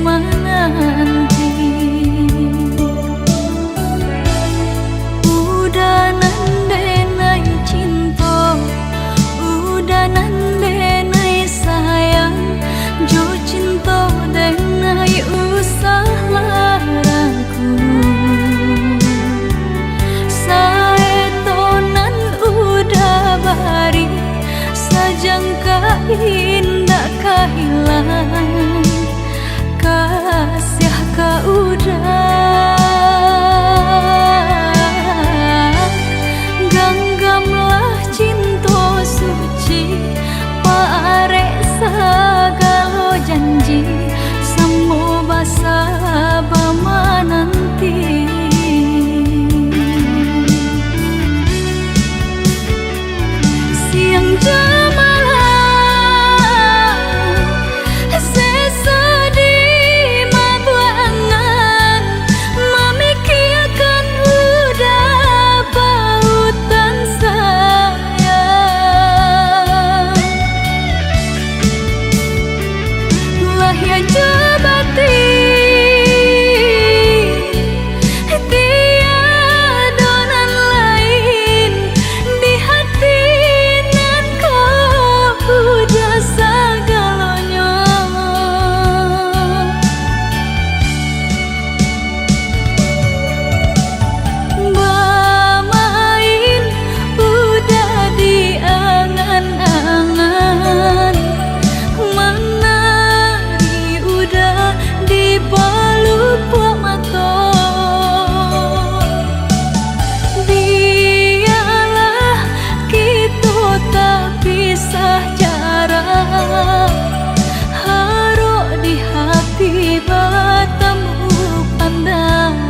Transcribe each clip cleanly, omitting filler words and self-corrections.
menanti. Udah nandenai cinta, udah nandenai sayang, jo cinta denai usah larangku. Saetonan udah bari, sajangka indah kehilangan, kasih ka udah. Ganggamlah cinta suci, pare sagalo janji, samo basa bama nanti. Siang jamalah sesedih mabuangan, memikirkan udah pautan sayang. Lah ya jabati tiadonan lain di hati nan kau udah segalanya. Bermain udah diangan-angan, menari udah di pelupuk mata. Biarlah kita tak pisah jarak, haruk di hati bertemu pandangan.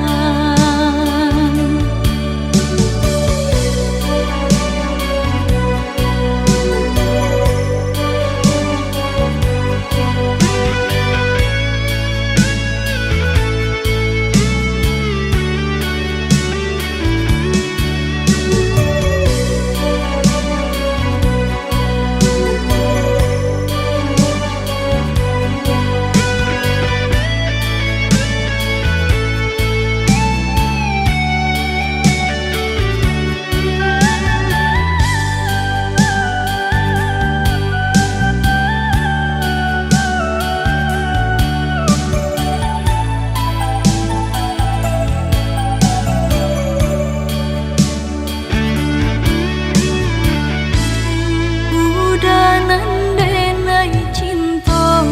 Udah nandenai cinta,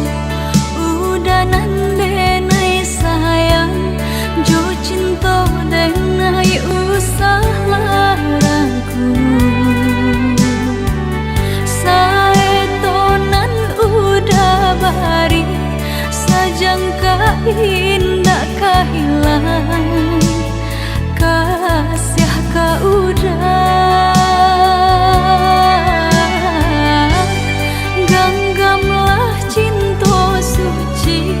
udah nandenai sayang, jo cinta denai usah larangku. Saetonan udah bari, sajangka indah kehilangan, kasih ka udah. Ganggamlah cinta suci,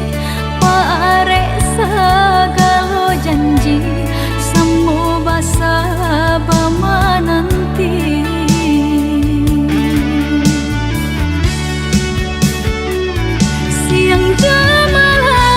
pare sagalo janji, samo basa bama nanti. Siang jamalah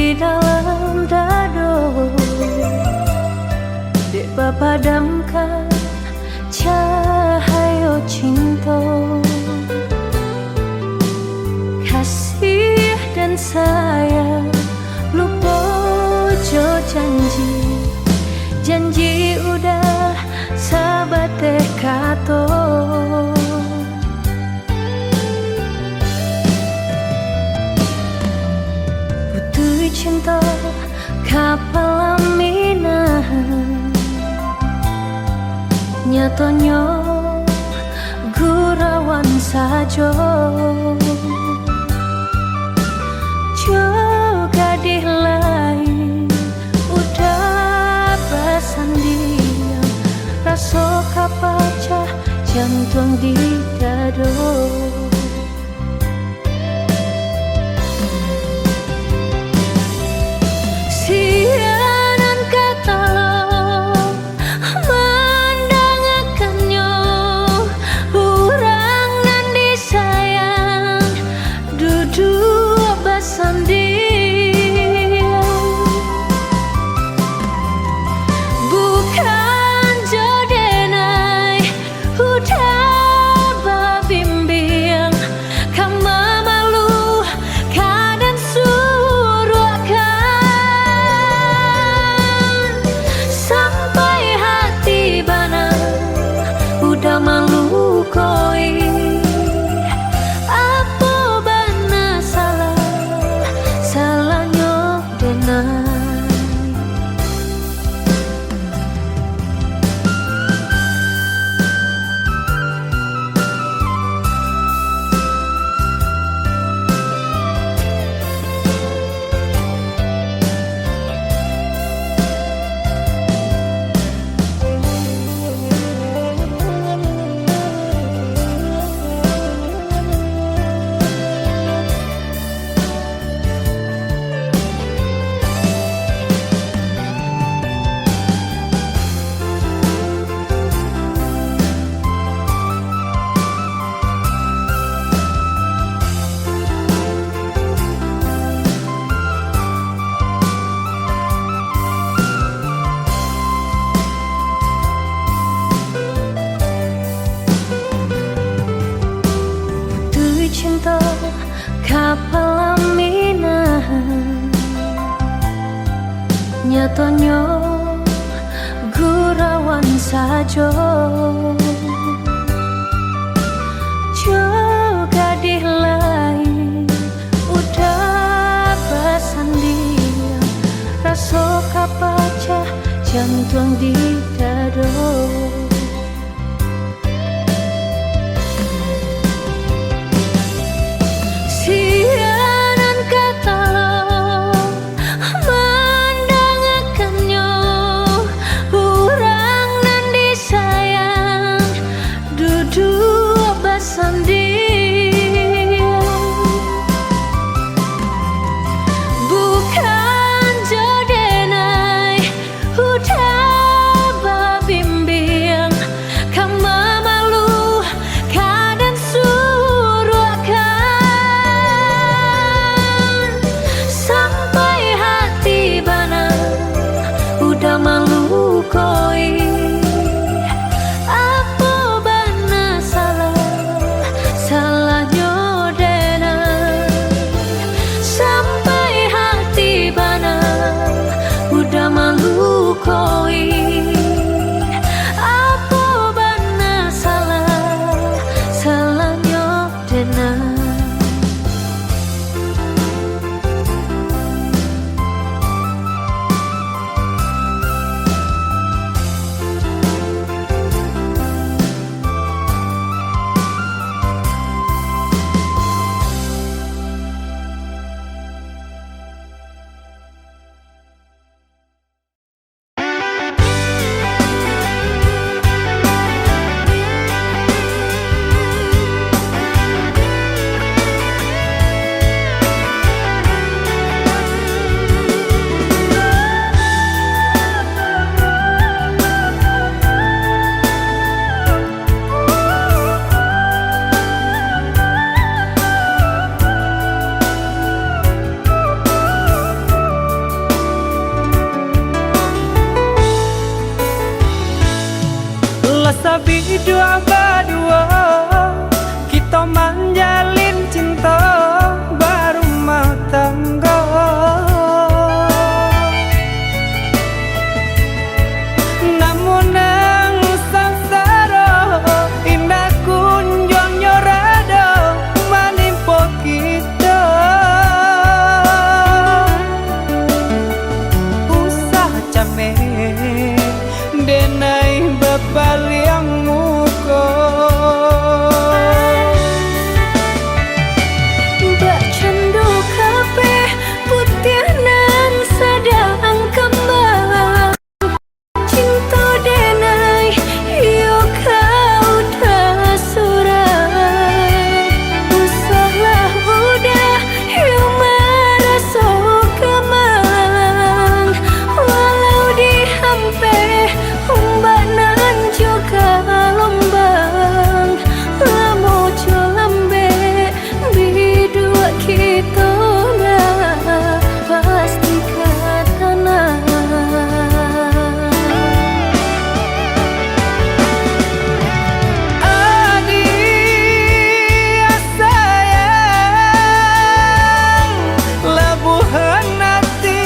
di dalam dado, dek padamkan cahaya cinta. Kasih dan sayang lupa jo janji udah sahabat kato. Putih cinta kapal aminah, nyatanya gurawan saja. Juga di lain udah bersanding, rasa kapacah jantung di dado. Sianan kata mendengarkannya, orang nan disayang duduk bersanding, bukan jodenai udah babimbing, kama malu kadang suruhkan, sampai hati bana udah malu koi. Apa bana salahnya denai. Cinta kapal aminah, nyatanya gurawan saja. Juga di lain udah bersanding, rasa kapacah jantung di dado. Sianan kata mendengarkannya, orang nan disayang duduk bersanding, bukan jodenai udah babimbing. dua berdua, kita menjalin cinta baru mau tangga. Namun nang samsara indah kunjung nyorada menimpa kita. Usah capek denai bebaliang muka. Mbak cendu kabeh putih nan sadang kembang. Cinta denai yo kau dah surang. Usahlah udah yo merasa kemang. Walau dihampe ombak nan juga lombang. Lamo jo lambe bidua kita nah pasti katana. Adik sayang, lebuhan hati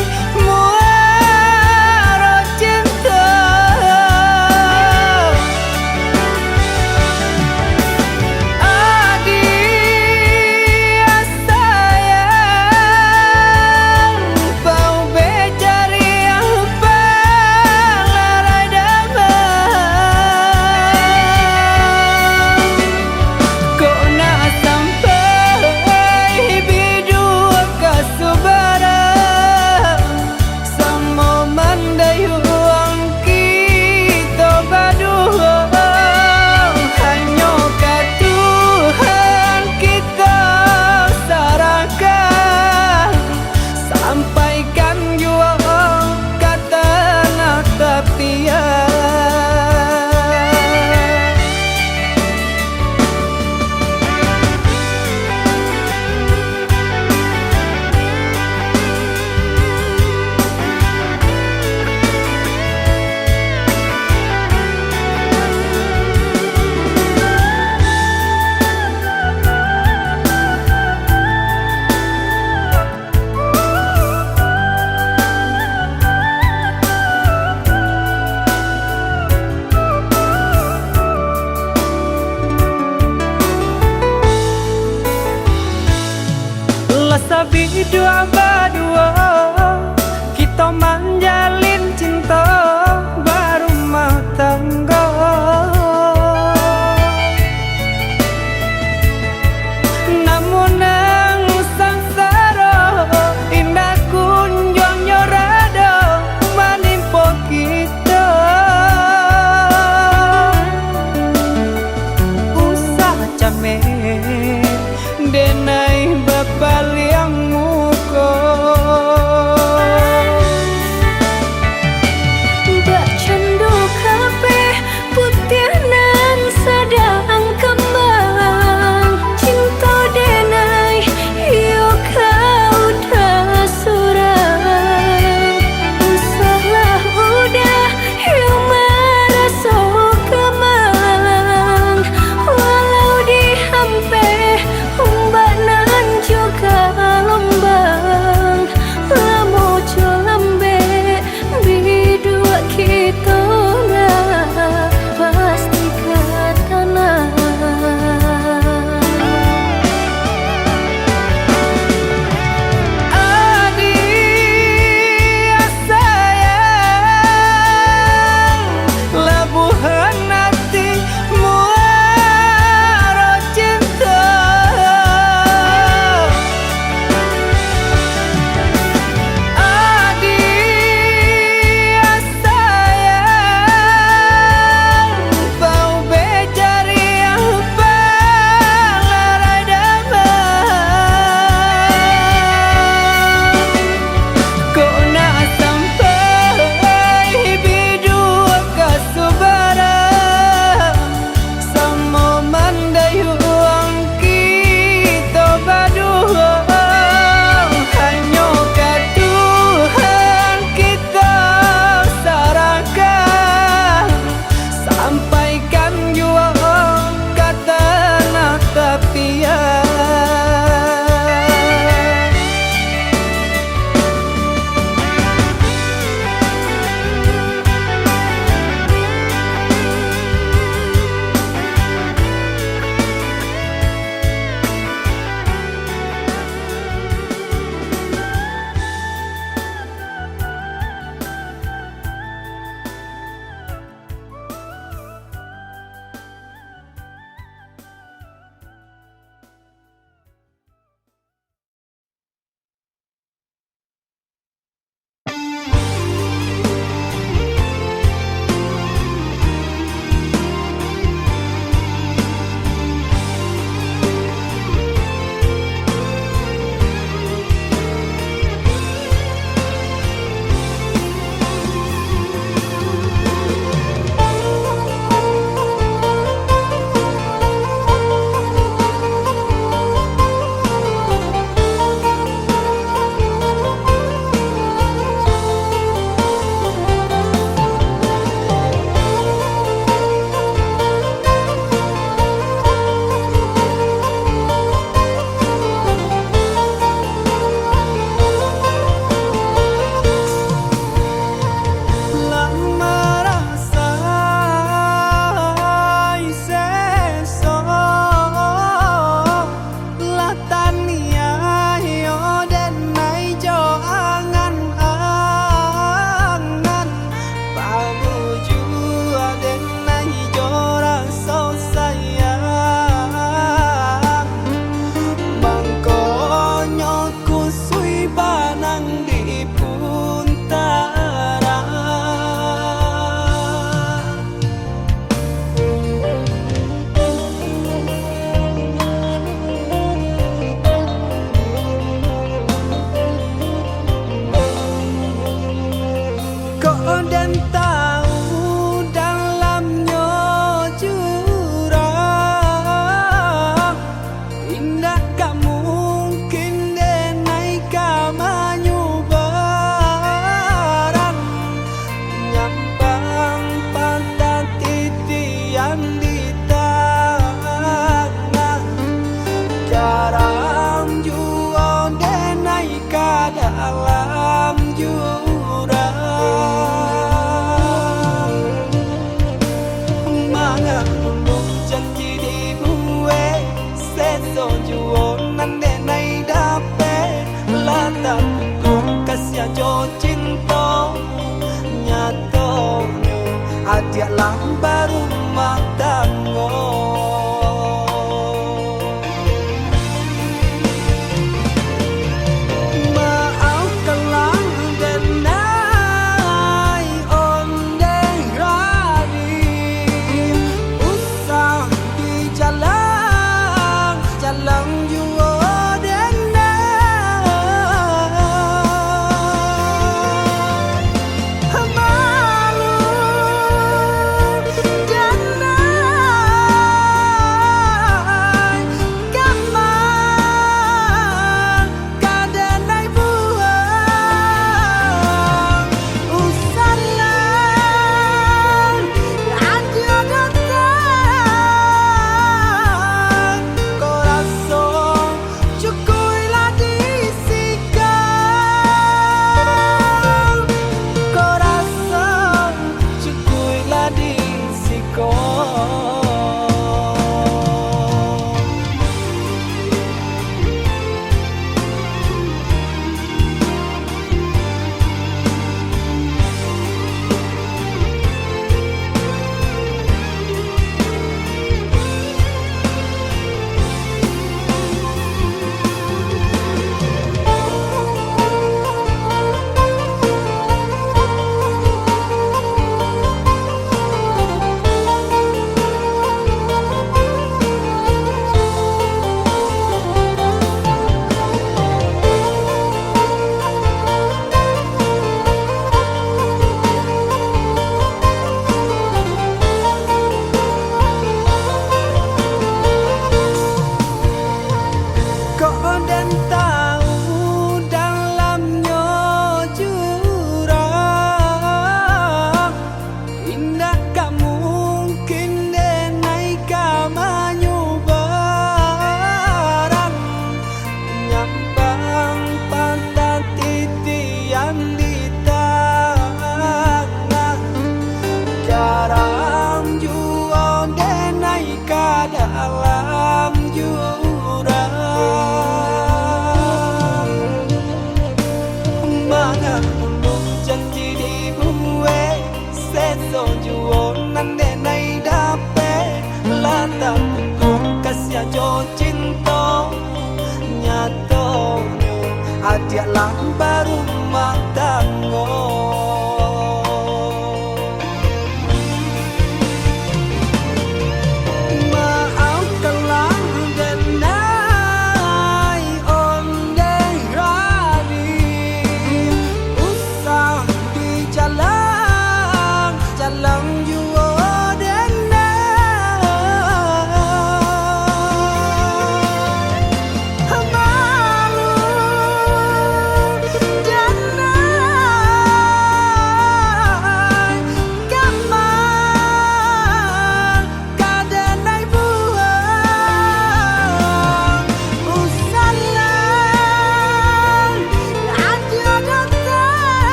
muara cinta. Adik sayang, kau becari apa larai damai. Kau nak sampai bidua kasubara sama mandayuang kita berdua. Hanya ke Tuhan kita serahkan, sampaikan jua kata nak tepian. Sabi dua berdua, kita menjalin cinta baru mau tangga. Namun nang samsara indah kunjung nyorada menimpa kita. Usah capek denai bebaliang muka. Mbak cendu kabeh putih nan sadang kembang. Cinta denai yo kau dah surang. Usahlah udah yo merasa kemang. Walau dihampe ombak nan juga lombang. jurang Mangan nung janji dibuat Seso juonan de nay dapat Lata kung kasya jo cinta Nyatanya adia lang baru matanggo Adia lang baru matanggo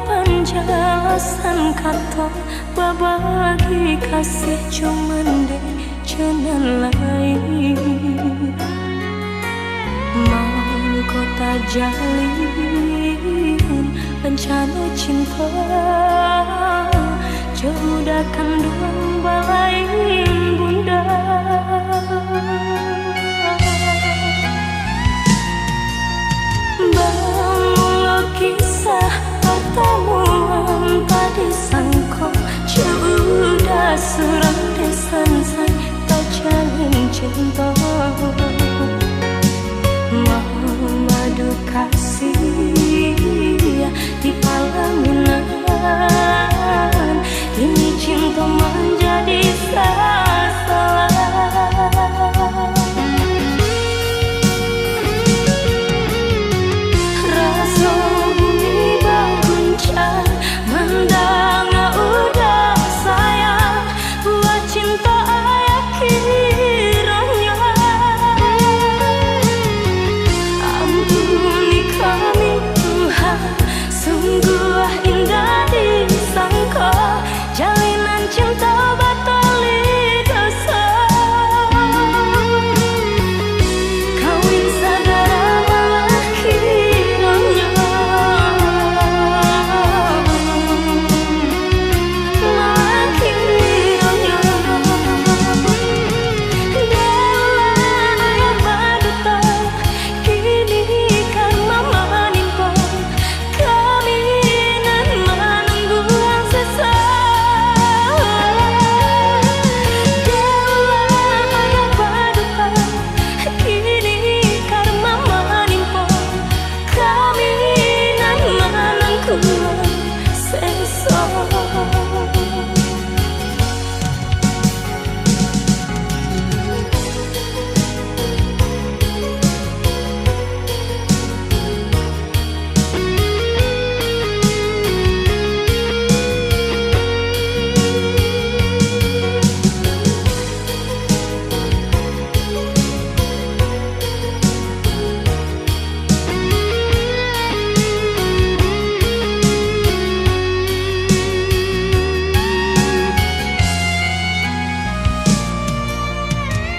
penjelasan kata berbagi kasih cuman deh jangan lain jalin bencana cinta, sudah kandung balai bunda. Bangun kisah pertemuan tadi sangko, sudah surat desan saya tak jalin cinta. Madu kasih di pelaminan, ini cinta menjadi salah. Rasa bumi berguncang mendengar udah sayang, buat cinta ayah kiranya. Ampuni kami Tuhan, sungguh indah disangka, jalinan cinta batali dosa. Kawin segera malah kiranya, malah kiranya. Dewa ayah baduta, kini karma menimpa kami nan menunggu yang sesat. Dewa ayah baduta, kini karma menimpa kami nan menunggu yang sesat.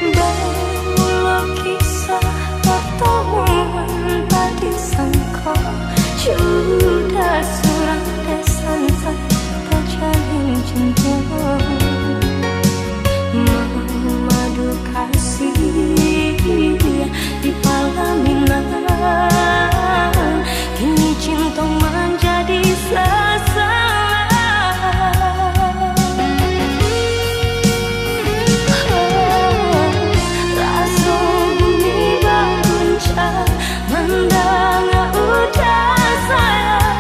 Bangun kisah pertemuan tadi sangka, sudah surat desan saya tak jalin cinta. Madu kasih di pelaminan, kini cinta menjadi salah. Rasa bumi berguncang mendengar udah sayang,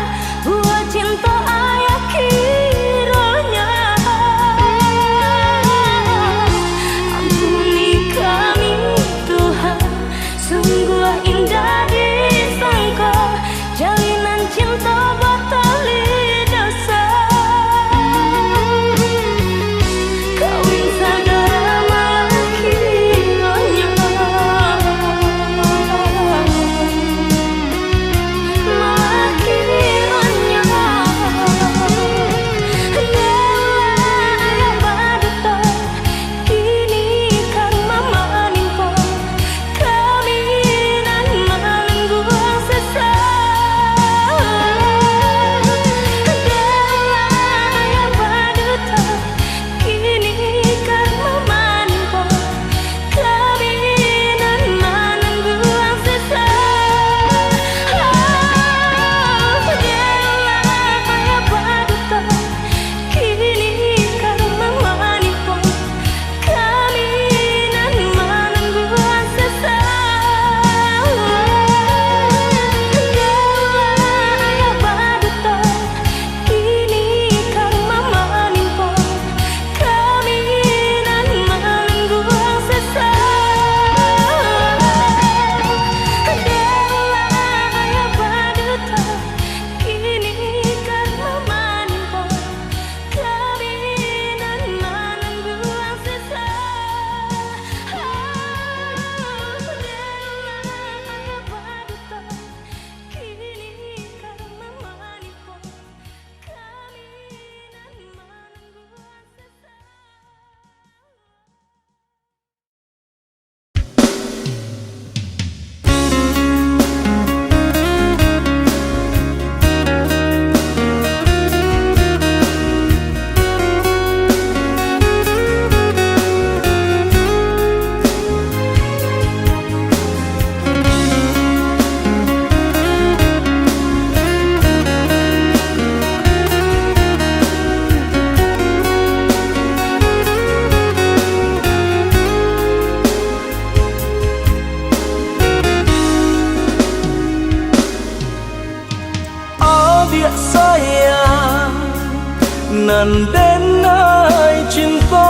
Nandenai cinta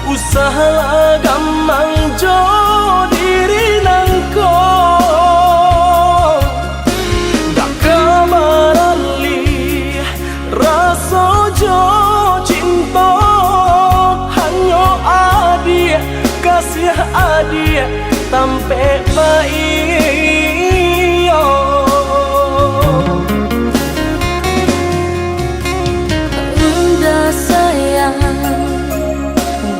usaha gamang jo diri nangko dak kamarali rasa jo cinta hanyo adia kasih adia tampe baik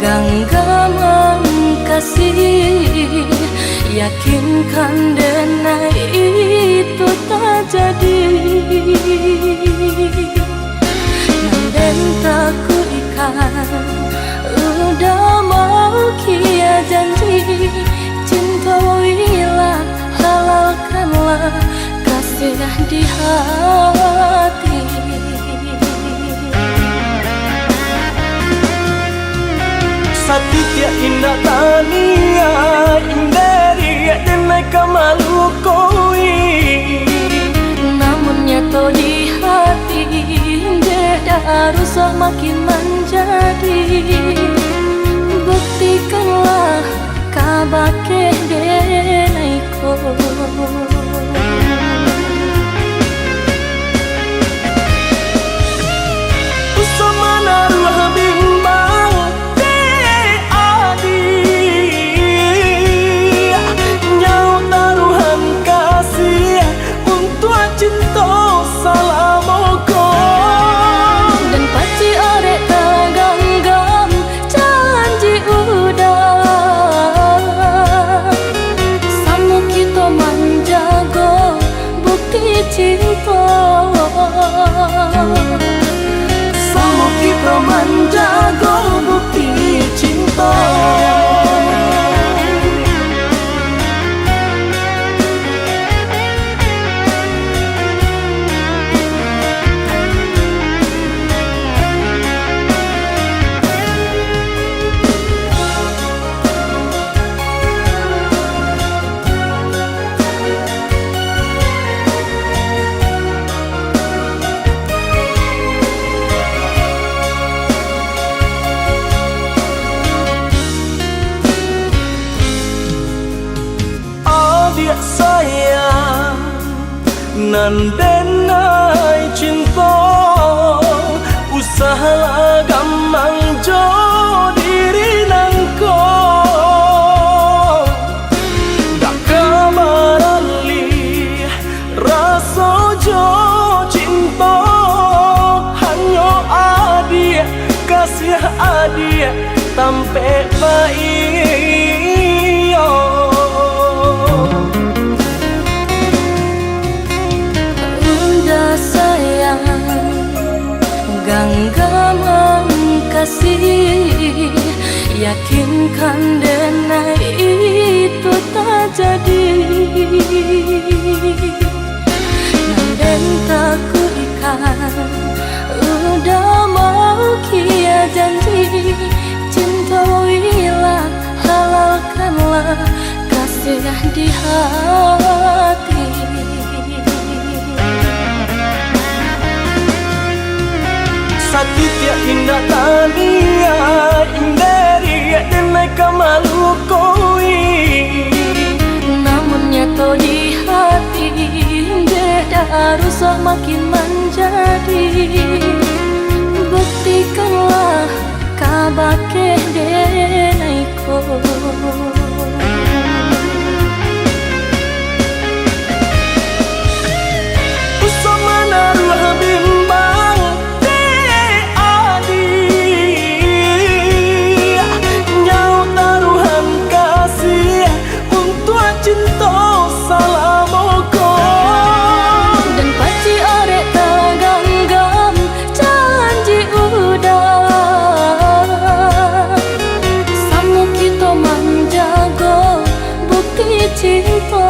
genggaman kasih, yakinkan denai itu tak jadi. Nanden tak kuikan, udah mau kia janji. Cintailah, halalkanlah kasih di hati. Satitya indah tania inderi denai kamalu koi Namun nyato di hati beda rusak makin menjadi. Buktikanlah kabake denai ko Usamana ruah bimbang cinta salamoko dan paci orek taganggam janji udah samu kita menjago bukti cinta samu kita menjago bukti cinta. Sayang nandenai cinta usaha gamang jo diri nangko dak kamarali rasa jo cinta hanyo adia kasih adia tampe baik genggaman kasih, yakinkan denai itu tak jadi. Nanden tak kuikan, udah mau kia janji. Cintailah, halalkanlah kasih di hati. Satitya indah tania inderi denai kamalu koi namun nyato di hati beda rusak makin menjadi. Buktikanlah kabake denai ko usamana ruah bimbang cinta salamoko dan paci orek taganggam janji udah samu kita menjago bukti cinta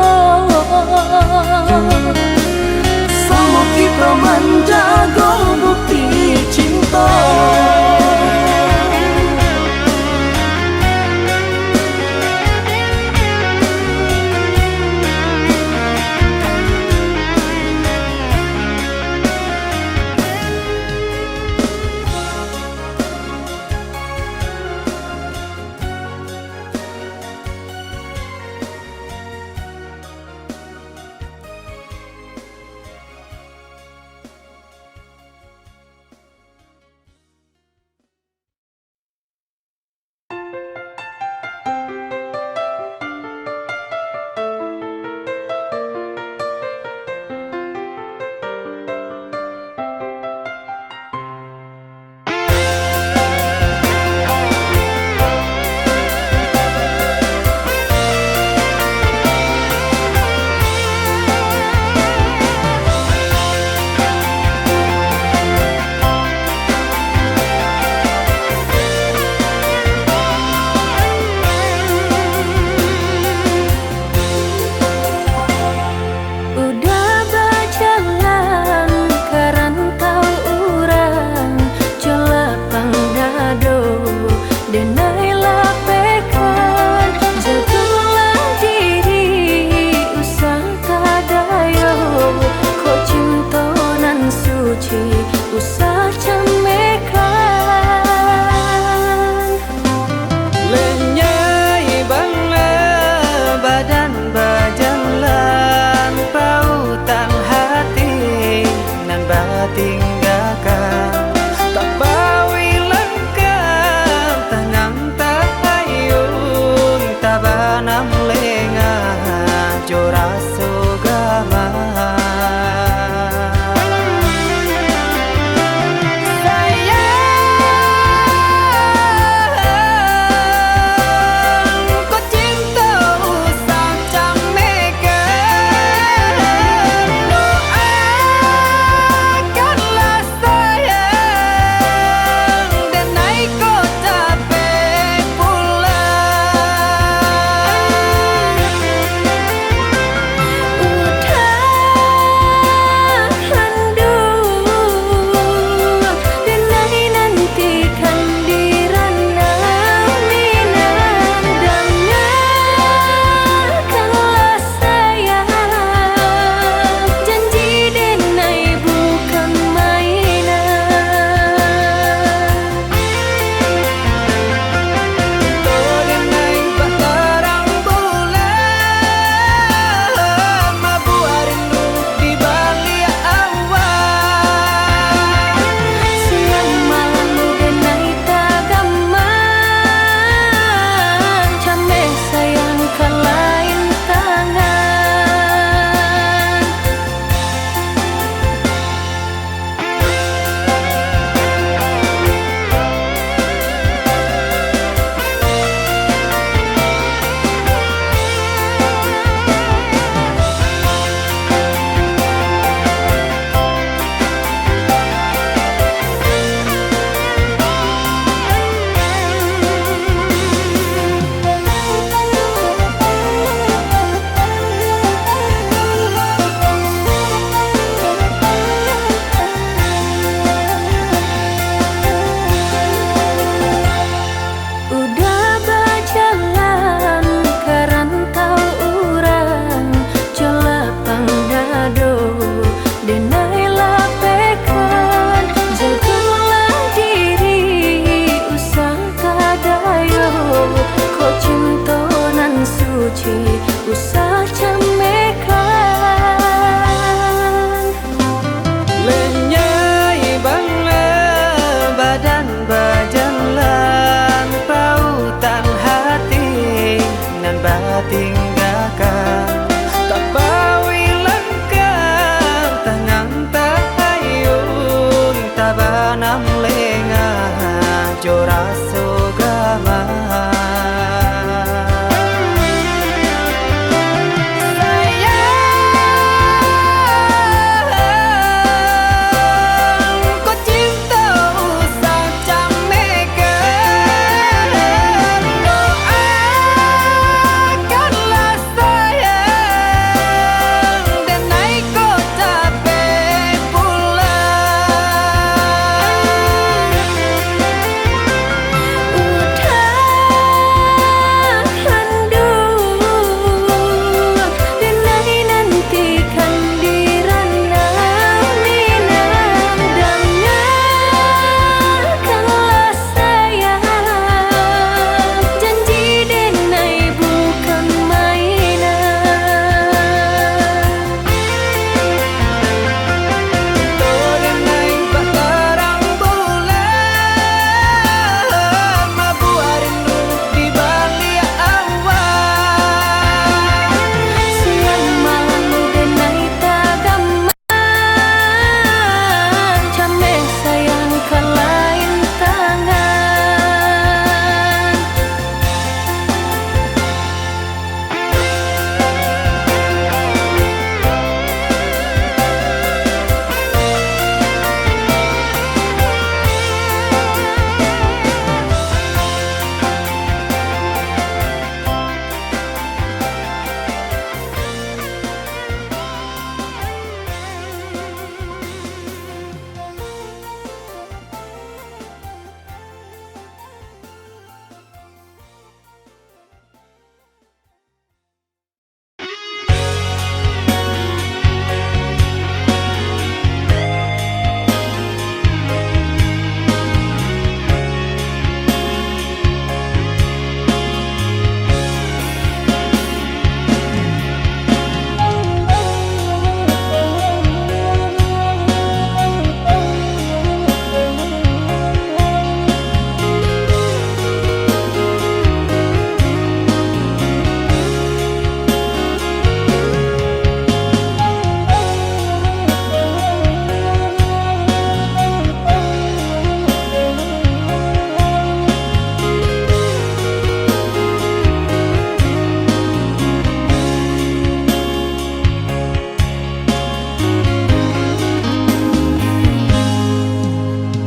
samu kita menjago bukti cinta.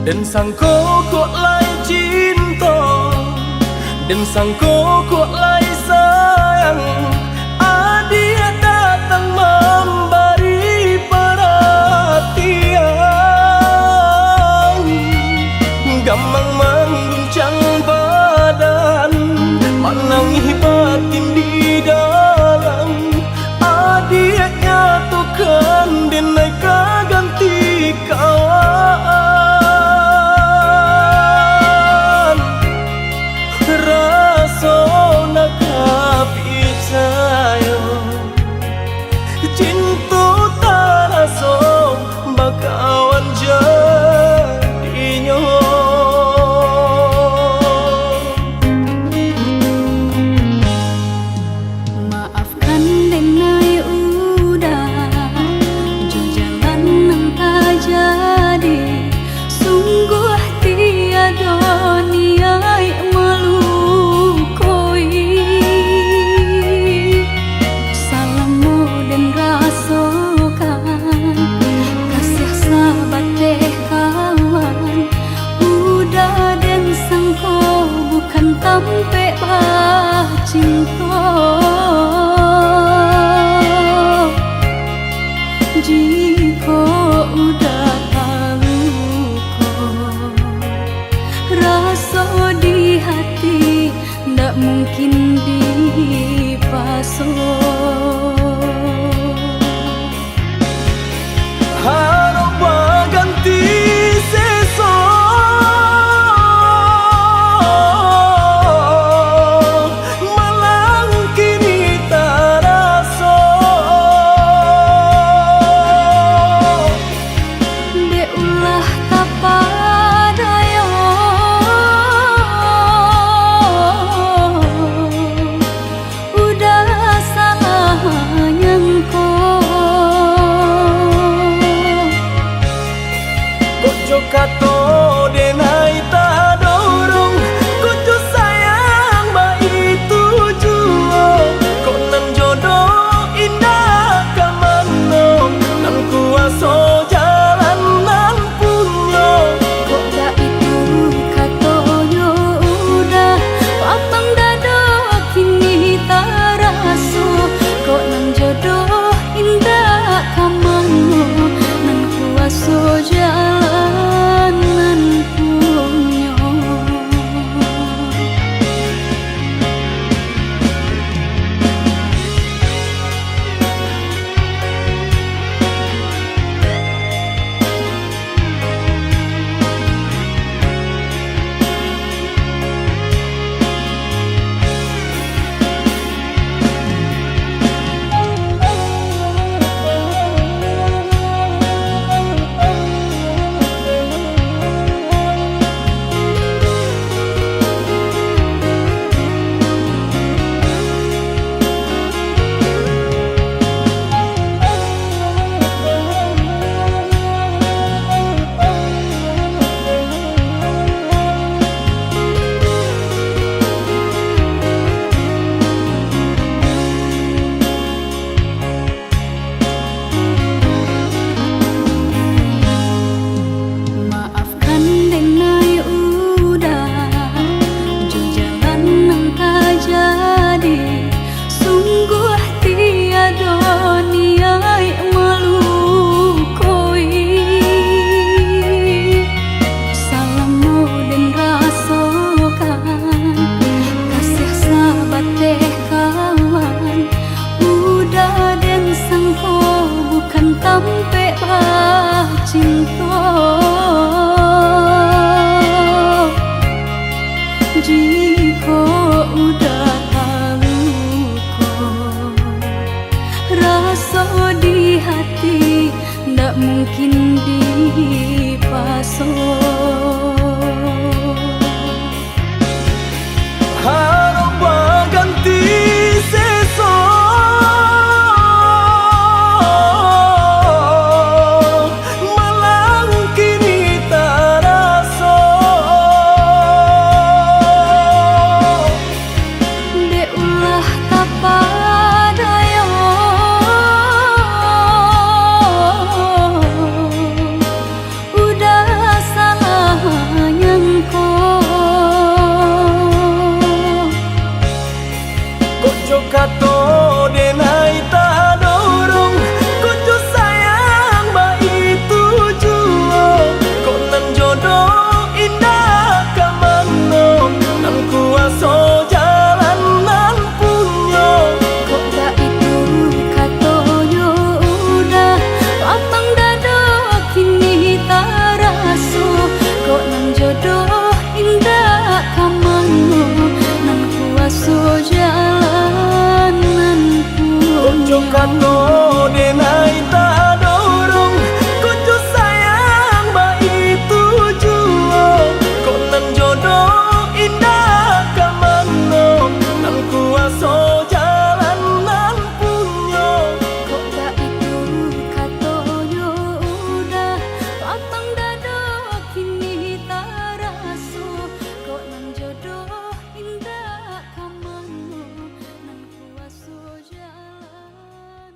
Dan sangko kok lai cinta, dan sangko kok lai sayang. Dia datang memberi perhatian, gampang mengguncang badan, menangis batin di dalam. Dia nyatukan denai ganti kawan. Rasa nak percaya cinta tak rasa bakawan jadinya. Maafkan denai udah jo jalan nang tak jadi. Sungguh tiada niat melukoi. Salahmu dan rasakan kasih sahabat teh kawan. Udah dan sangko bukan tampe bah cinta. Jika udah tahu kok rasa di hati ndak mungkin dipasok. Harap ganti seso, malang kini tak rasa. De ulah tapadaya, udah salah Ojo kato denai tak dorong, konco sayang mbak itu juo. Kok nan jodoh indah kamano, nan kuaso jalan nan punyo. Kok gak itu katonyo udah lapang dado kini tak raso. Kok nang jodoh indah kamano, nang kuaso jalan nan Ojo punyo. kato denai tak dorong, konco sayang mbak itu juo. Kok nan jodoh indah kamano, nan kuaso jalan nan punyo. Kok gak itu katonyo udah lapang dado kini tak raso. Kok nang jodoh indah kamano, nang kuaso jalan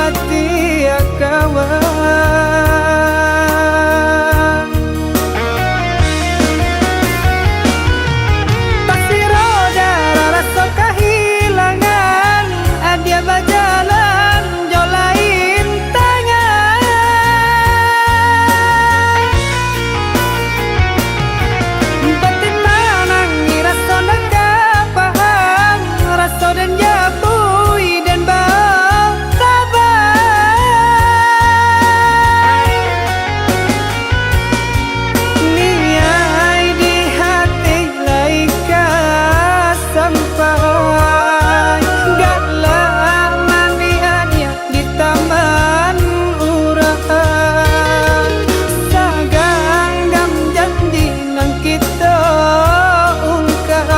hati ya kawan. Taksi roda rasa kehilangan, dia berjalan jolain tangan. Batin manangi rasa nak paham, rasa dan jabui dan bau kabar. Niai di hati laika sampai galah mandiannya di taman urang. Sagang gam janji nang kita ungkap,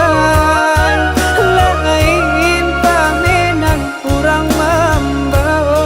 lain pamenang urang membawa.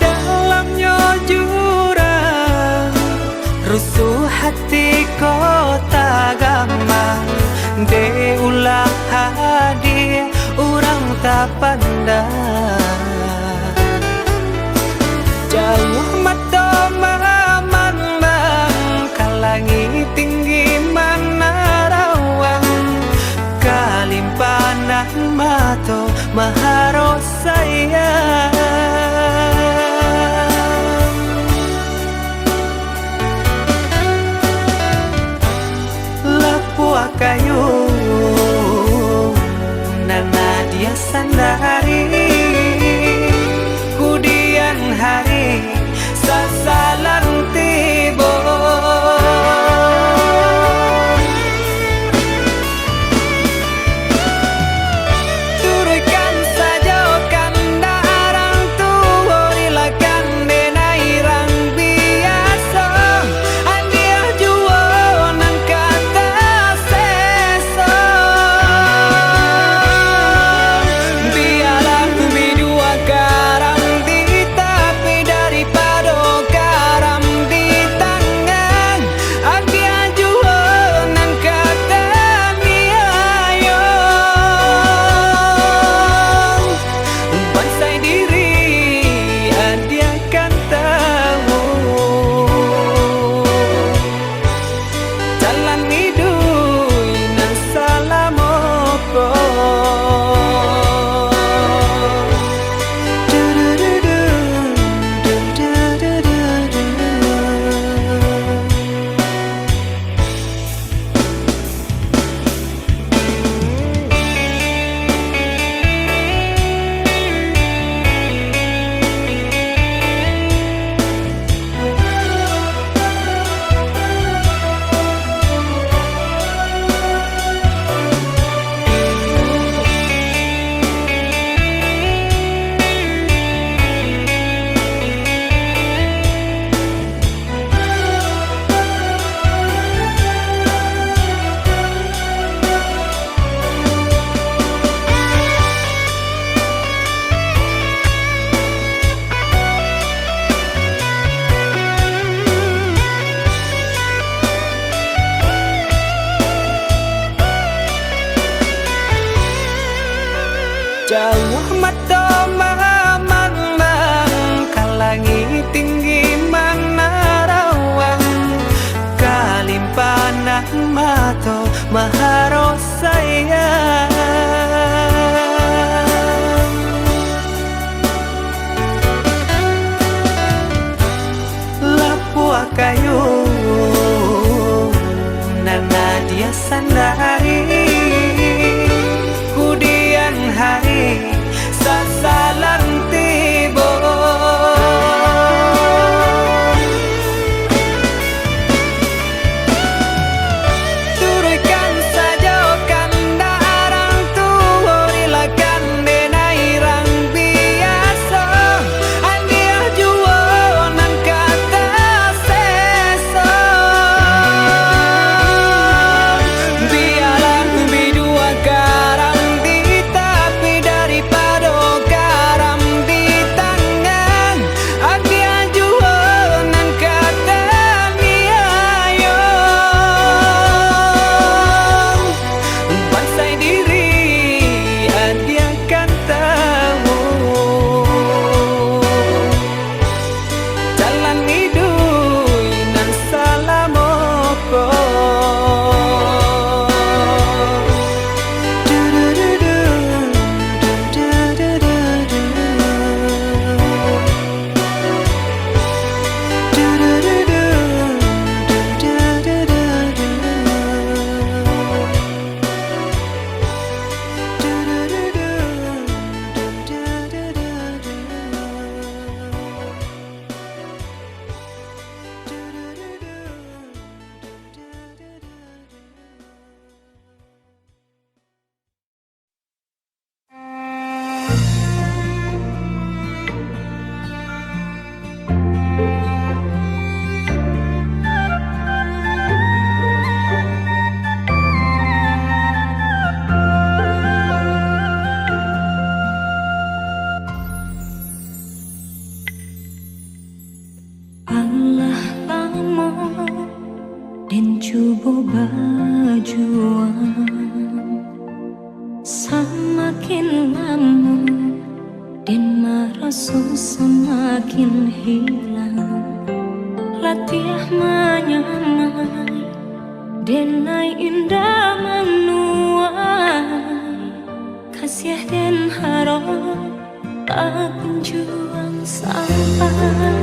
Dalamnya jurang, rusuh hati kota gampang. De ulah hadir, orang tak pandang. Jauh mata memandang, kalangi tinggi mana rawang. Kalimpanan mata maharos sayang. Lapua kayu nana dia sandari, kudian hari sasalan tiba. Turunkan saja kandarang tua, rilakan denai rang biasa. Andia jua nan kata sesa. Biarlah bidua garam di tapi daripada garam di tangan. Andia jua nan kata niayo. Bansai diri dia kan tahu, jalan hidup nan salah mopo. Jauh mata memandang, kalangi tinggi mana rawang. Kalimpanan mata maharos sayang. semakin lama dan merasa semakin hilang. Latiah menyamai denai indah menuai, kasih dan harap tak kunjung sampai.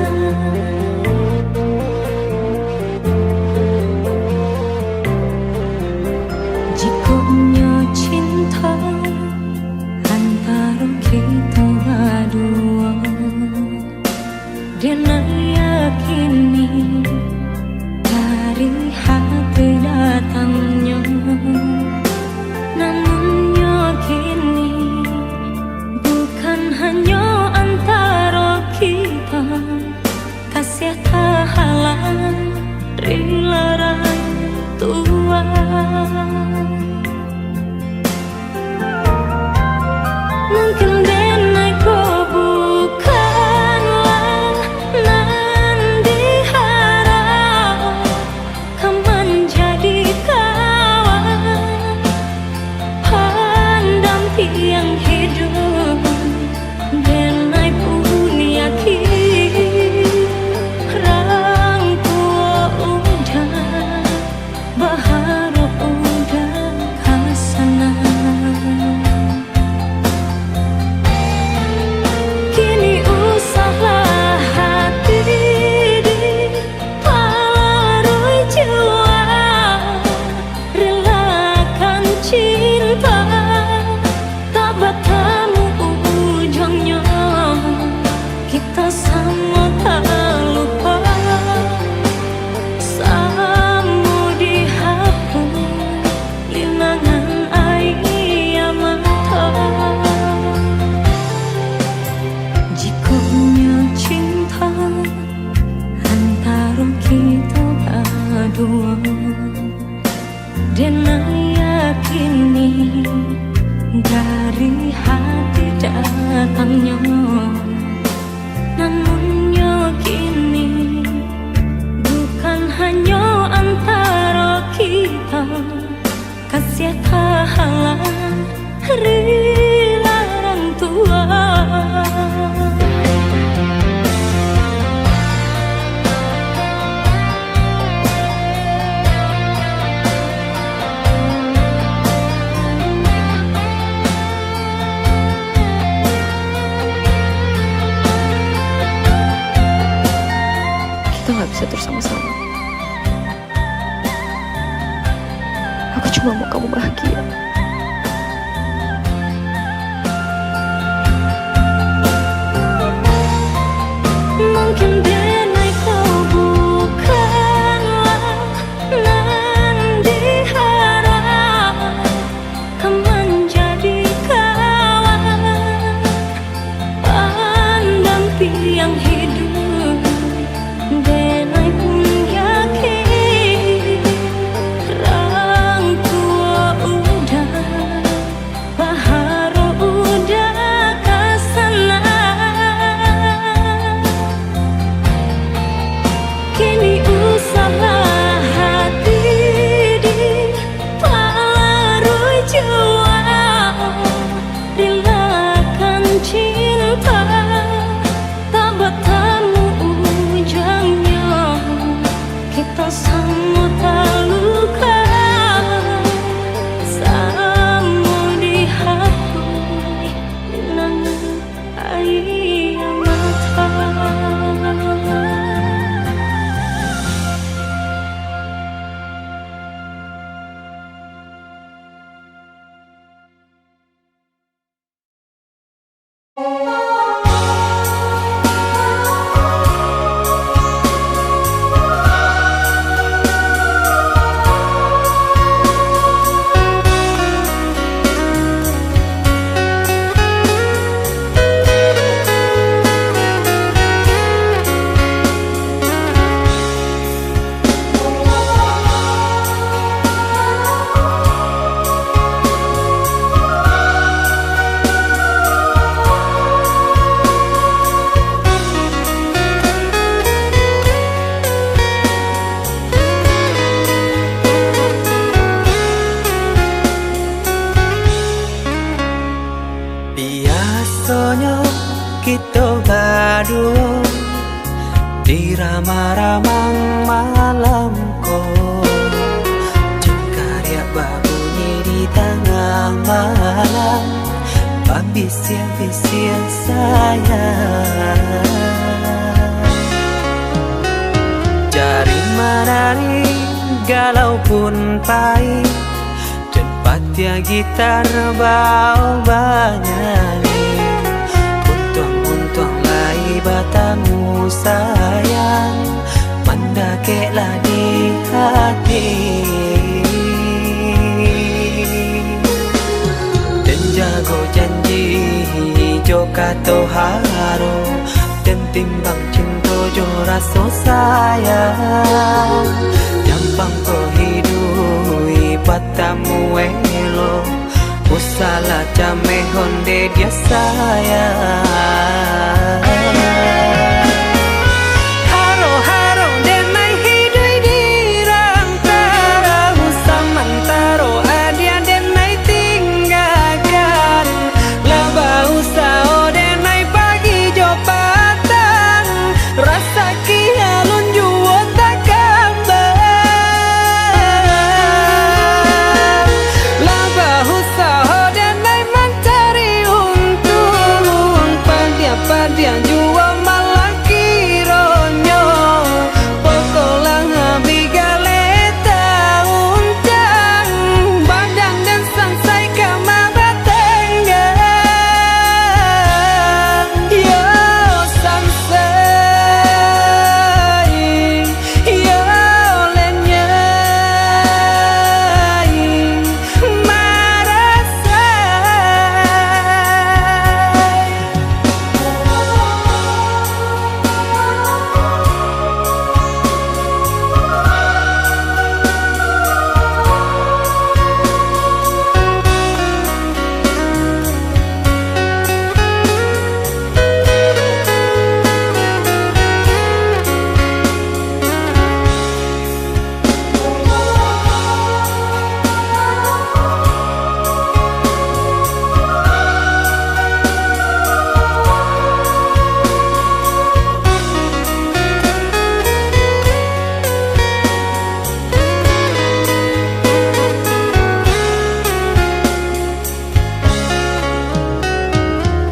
Jikonya cinta antara kita berdua, dan yakini dari hati datangnya. Namun yakini bukan hanya antara kita, kasih tak halang rilaran tua. Mungkin denai kau bukanlah nan diharap, kau menjadi kawan pendamping hidup. Denai pun yakin rangku udah berharap udah kasana. Kini usahlah hati diparui jiwa, relakan cinta tak bertemu ujungnya. Kita sama tak lupa, sama dihapus linangan air mata. Jikonya cinta antara kita berdua, dan yakini dari hati datangnya. Namun yakini bukan hanya antara kita, kasih tak halang rilaran tua. Kita gak bisa terus sama-sama. Aku cuma mau kamu bahagia. Biasanya kita berdua di ramah-ramang malam ko, cengkarya babunyi di tengah malam, babisia-bisia sayang. Jari menari galau pun pahit, tempat ya gitar bau banyani, untung-untung lai batamu sayang, mandakeklah di hati. Dan jago janji joka toharo, dan timbang cinta jo rasa sayang, nyampang ko hidui patamu elo, usala jame honde dia sayang. Haro-haro denai hidui di rantara, usamantaro adia denai tinggalkan, labah usao denai pagi jo patang, rasa kialun juo tak kabar, labah usao denai mencari untung, padia-padia juo malah kironyo, pokolang bigaleta uncang, badang dan sansai kamara tenggang, yo sansai, yo lenyai, marasai.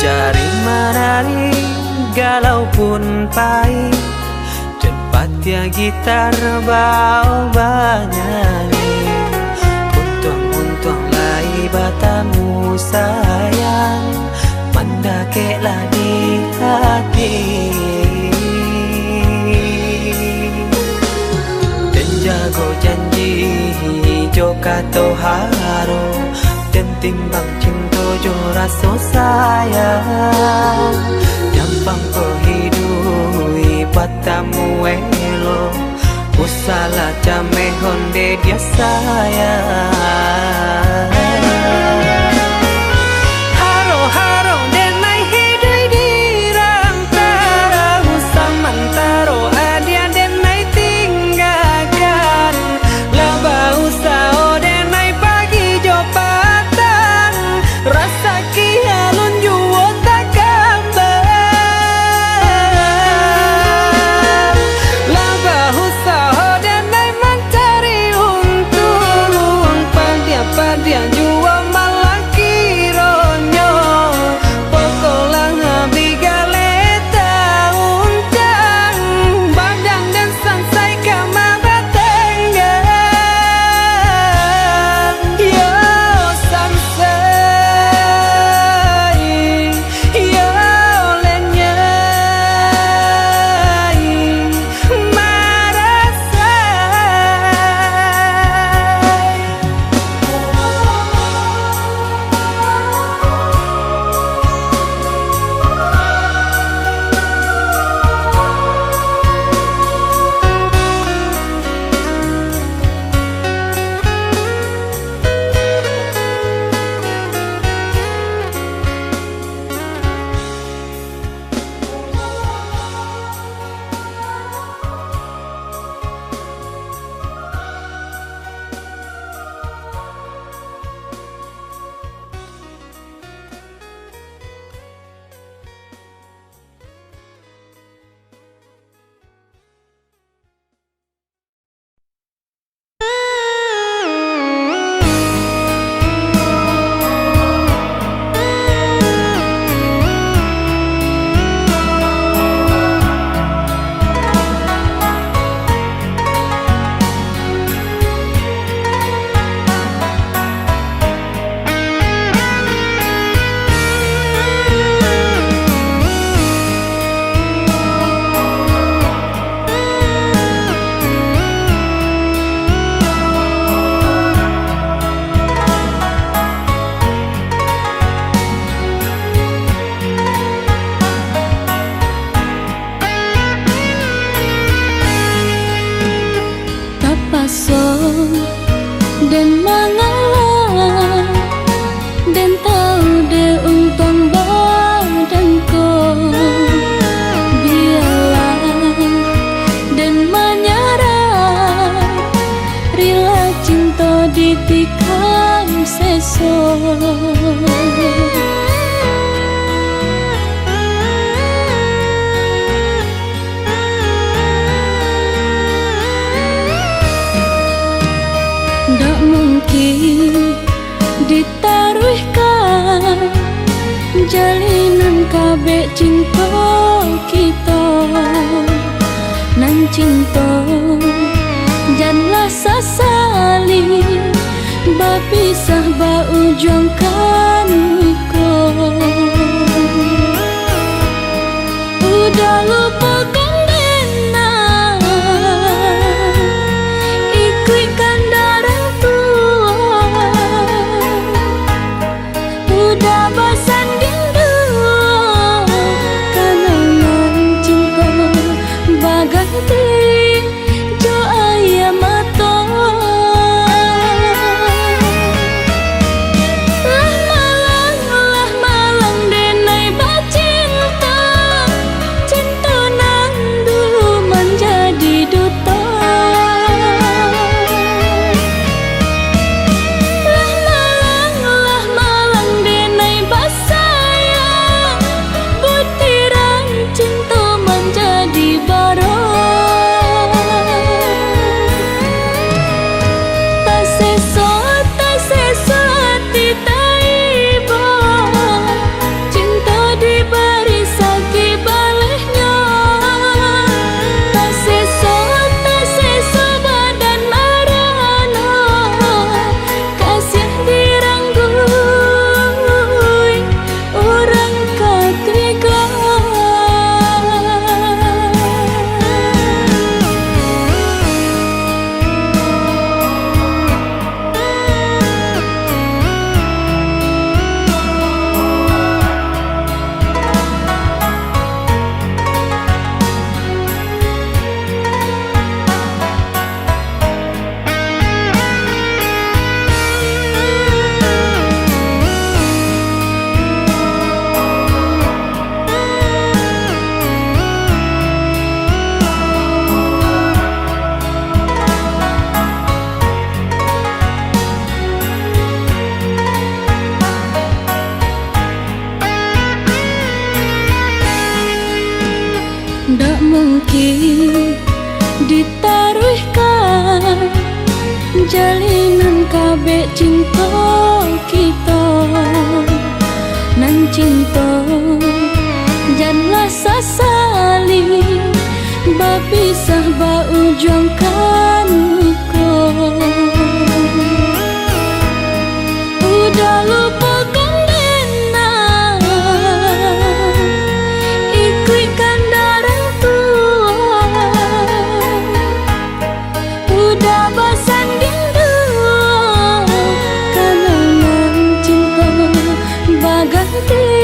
Jari menari galau pun pahit, tempat ya gitar bau banyani, untung-untung lai batamu sayang, mandakeklah di hati. Dan jago janji joka toharo, dan timbang cinta jo rasa sayang, nyampang ko hidui patamu elo, usala jame honde dia sayang. Haro-haro denai hidui di rantara, usamantaro adia denai tinggalkan, labah usao denai pagi jo patang, rasa kialun juo tak kabar, labah usao denai mencari untung, padia-padia Ndak mungkin ditaruhkan jalinan kabeh cinta kita nan cinta janganlah sasali bapisah ba ujung kan udah lupakan dena ikutkan darah tua udah bosan rindu kenangan cinta baganti jo ayah mata lah malang denai bacinta cinta nan dulu menjadi duta lah malang denai basayang butiran cinta menjadi barang tak sesuatu hati taiba cinta diberi sakit balehnya tak sesuatu badan marana kasih diranggui orang ketiga ndak mungkin ditaruhkan jalinan kabeh cinta kita nan cinta janganlah sasali bapisah ba ujung kan udah lupakan dena ikutkan darah tua udah bosan rindu kenangan cinta baganti